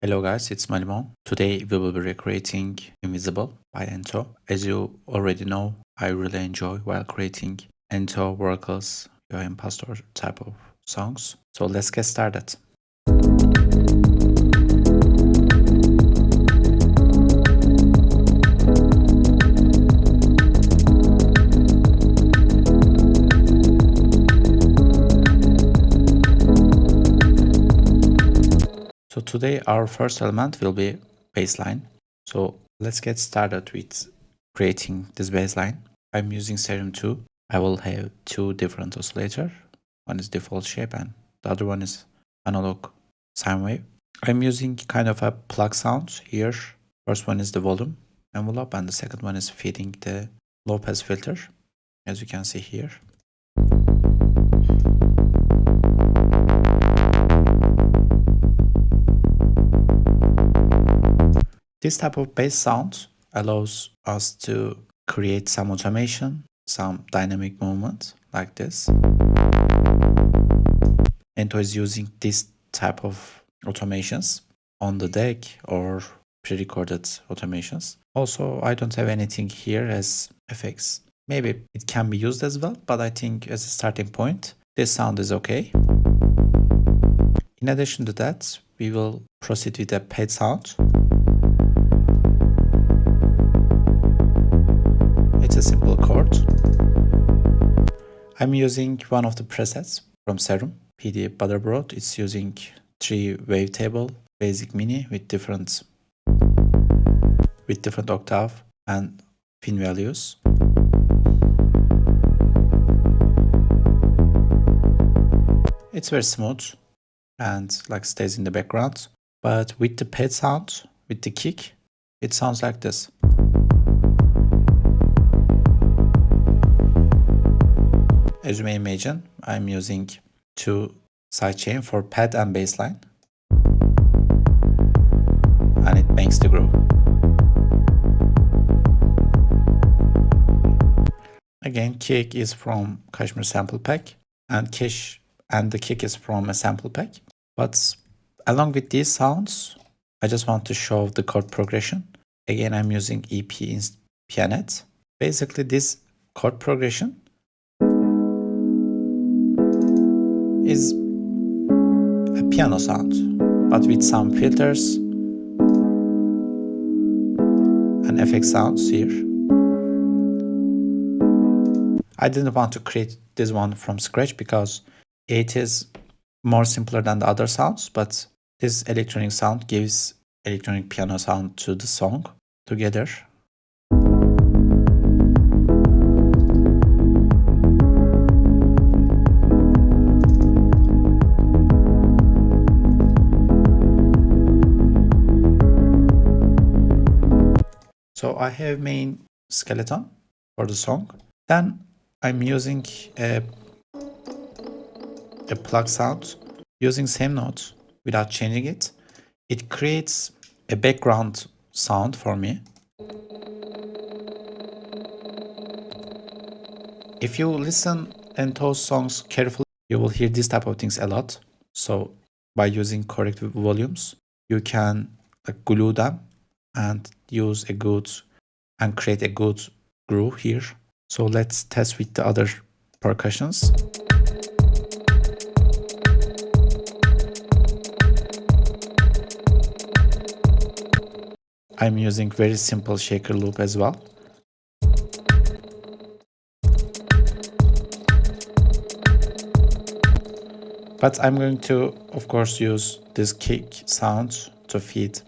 Hello guys, it's Malimon. Today we will be recreating Invisible by Ento. As you already know, I really enjoy while creating Ento vocals, your impostor type of songs. So let's get started. So today our first element will be bassline. So let's get started with creating this bassline. I'm using Serum 2. I will have two different oscillator. One is default shape and the other one is analog sine wave. I'm using kind of a Pluck sound here. First one is the volume envelope and the second one is feeding the low pass filter, as you can see here. This type of bass sound allows us to create some automation, some dynamic movement like this. Ento is using this type of automations on the deck or pre-recorded automations. Also, I don't have anything here as effects. Maybe it can be used as well, but I think as a starting point, this sound is okay. In addition to that, we will proceed with a pad sound. It's a simple chord. I'm using one of the presets from Serum, PD Butterbroad. It's using 3 wavetable basic mini with different octave and pin values. It's very smooth and like stays in the background, but with the pad sound, with the kick, it sounds like this. As you may imagine, I'm using 2 sidechain for pad and bassline, and it bangs the groove. Again, kick is from Kashmir sample pack, and the kick is from a sample pack. But along with these sounds, I just want to show the chord progression. Again, I'm using EP in pianet. Basically, this chord progression is a piano sound, but with some filters and effect sounds here. I didn't want to create this one from scratch because it is more simpler than the other sounds, but this electronic sound gives electronic piano sound to the song together. So I have main skeleton for the song. Then I'm using a Pluck sound using same note without changing it. It creates a background sound for me. If you listen Ento's songs carefully, you will hear this type of things a lot. So by using correct volumes, you can glue them and use a good and create a good groove here. So let's test with the other percussions. I'm using very simple shaker loop as well. But I'm going to, of course, use this kick sound to feed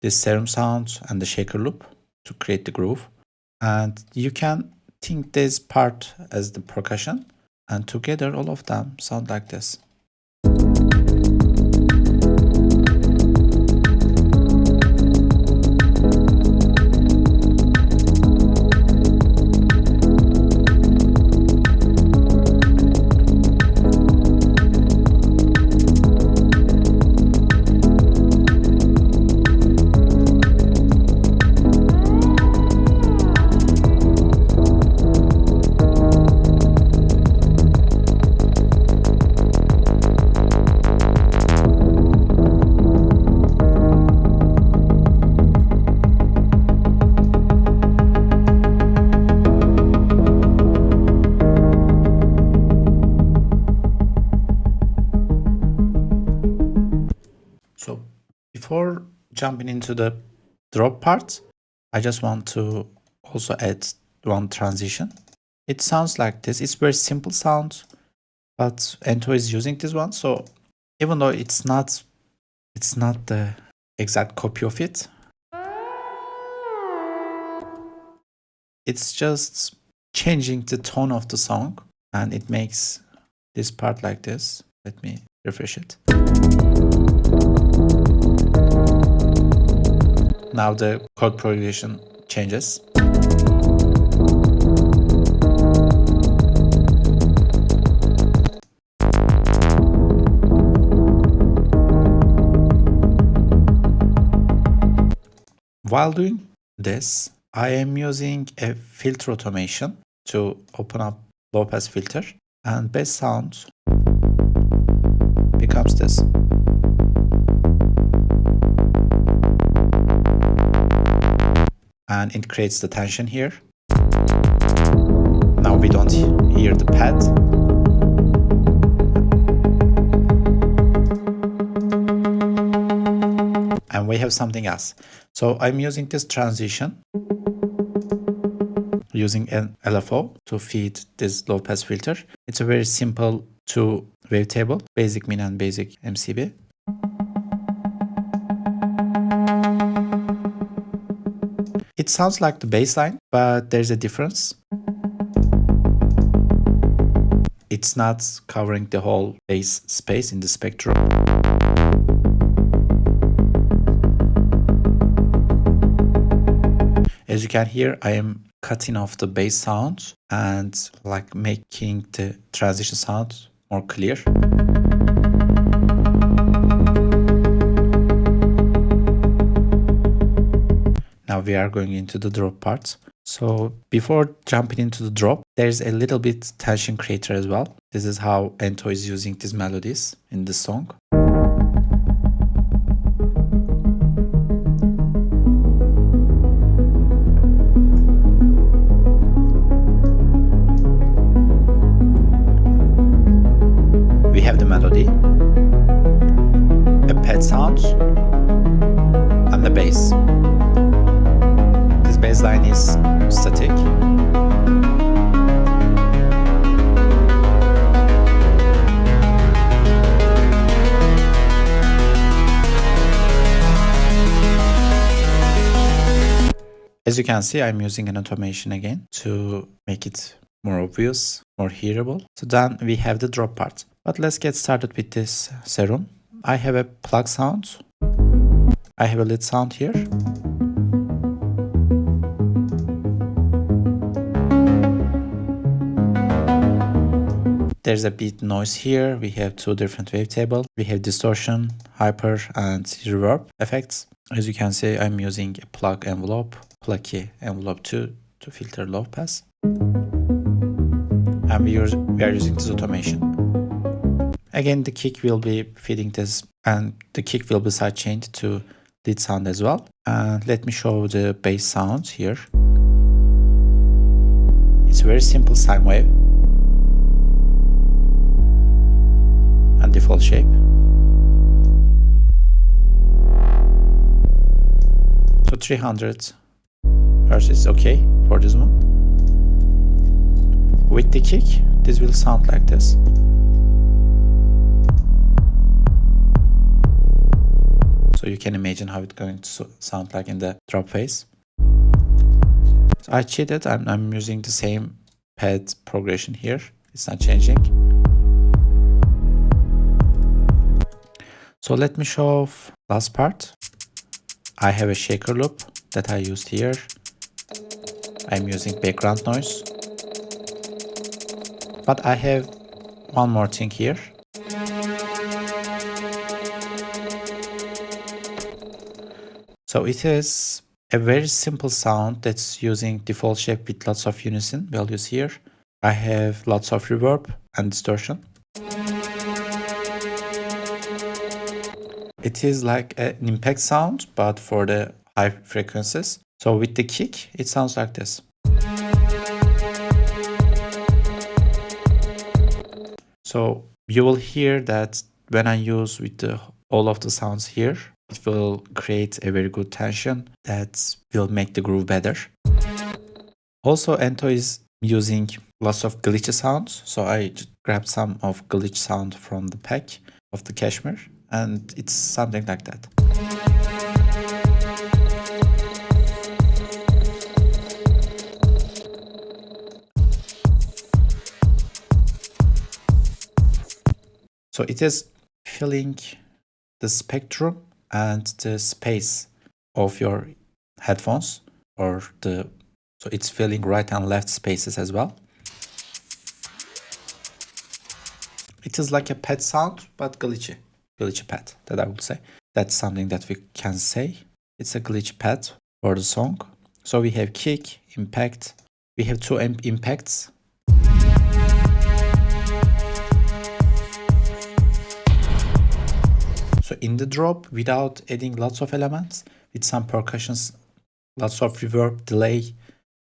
this Serum sound and the shaker loop to create the groove. And you can think this part as the percussion, and together all of them sound like this. Before jumping into the drop part, I just want to also add one transition. It sounds like this. It's very simple sound, but Ento is using this one. So even though it's not the exact copy of it, it's just changing the tone of the song, and it makes this part like this. Let me refresh it. Now the chord progression changes. While doing this, I am using a filter automation to open up low pass filter, and bass sound becomes this. And it creates the tension here. Now we don't hear the pad. And we have something else. So I'm using this transition, using an LFO to feed this low pass filter. It's a very simple two wavetable, basic min and basic MCB. It sounds like the bass line, but there's a difference. It's not covering the whole bass space in the spectrum. As you can hear, I am cutting off the bass sound and like making the transition sound more clear. Now we are going into the drop part. So before jumping into the drop, there's a little bit tension creator as well. This is how Ento is using these melodies in the song. We have the melody, a pad sound, and the bass. This bass line is static. As you can see, I'm using an automation again to make it more obvious, more hearable. So then we have the drop part. But let's get started with this Serum. I have a Pluck sound. I have a lead sound here. There's a beat noise here. We have two different wavetables. We have distortion, hyper, and reverb effects. As you can see, I'm using a Pluck envelope, Plucky envelope 2 to filter low pass. And we are using this automation. Again, the kick will be feeding this, and the kick will be sidechained to lead sound as well. And let me show the bass sound here. It's a very simple sine wave and default shape. So 300 Hz is okay for this one. With the kick, this will sound like this. So you can imagine how it's going to sound like in the drop phase. So I cheated. I'm using the same pad progression here. It's not changing. So let me show off last part. I have a shaker loop that I used here. I'm using background noise. But I have one more thing here. So it is a very simple sound that's using default shape with lots of unison values here. I have lots of reverb and distortion. It is like an impact sound, but for the high frequencies. So with the kick, it sounds like this. So you will hear that when I use with all of the sounds here, it will create a very good tension that will make the groove better. Also, Ento is using lots of glitchy sounds, so I just grabbed some of glitch sound from the pack of the Cashmere, and it's something like that. So it is filling the spectrum and the space of your headphones, or so it's filling right and left spaces as well. It is like a pad sound, but glitchy pad, that I would say. That's something that we can say. It's a glitch pad for the song. So we have kick, impact. We have two impacts. So in the drop, without adding lots of elements, with some percussions, lots of reverb, delay,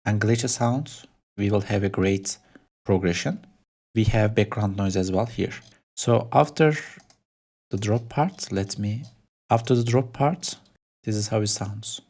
and glitchy sounds, we will have a great progression. We have background noise as well here. So after the drop part, this is how it sounds.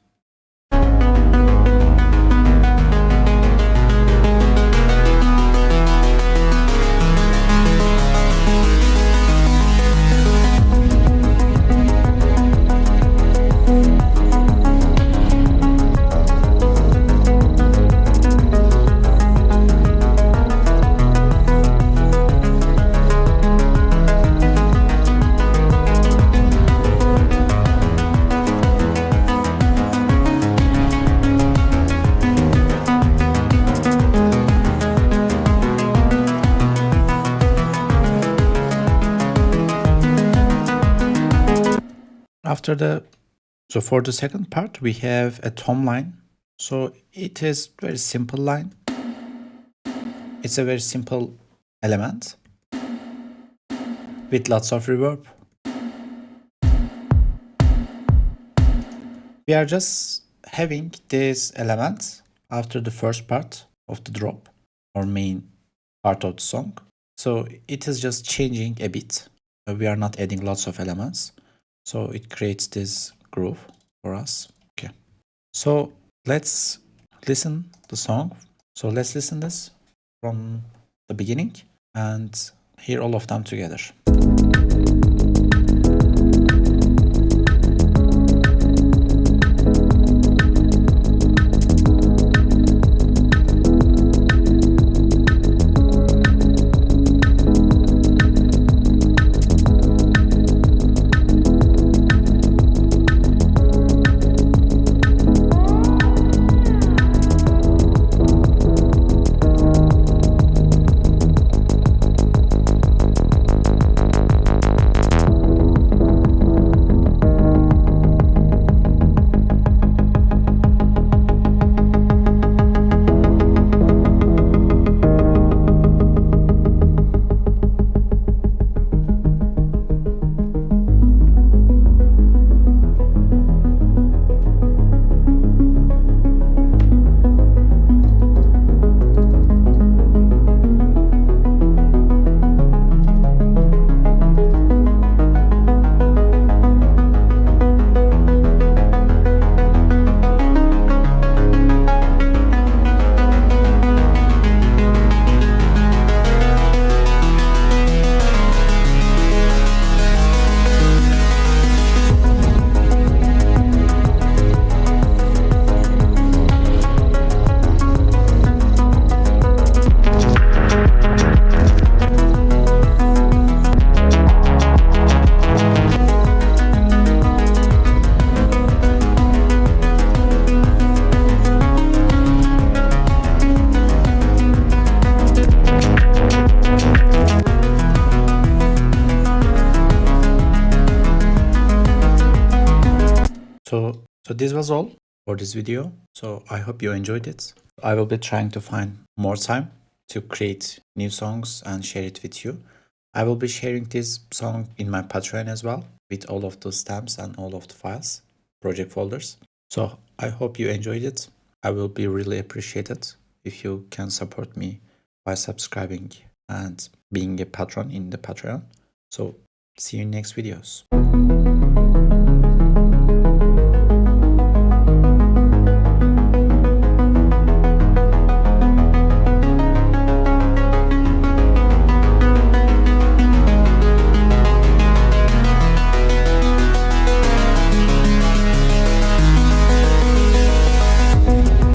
For the second part, we have a tom line. So it is very simple line. It's a very simple element with lots of reverb. We are just having this element after the first part of the drop, or main part of the song. So it is just changing a bit. We are not adding lots of elements. So it creates this groove for us. Okay. So let's listen the song. So let's listen this from the beginning and hear all of them together. So this was all for this video. So I hope you enjoyed it. I will be trying to find more time to create new songs and share it with you. I will be sharing this song in my Patreon as well, with all of the stamps and all of the files, project folders. So I hope you enjoyed it. I will be really appreciated if you can support me by subscribing and being a patron in the Patreon. So see you in next videos.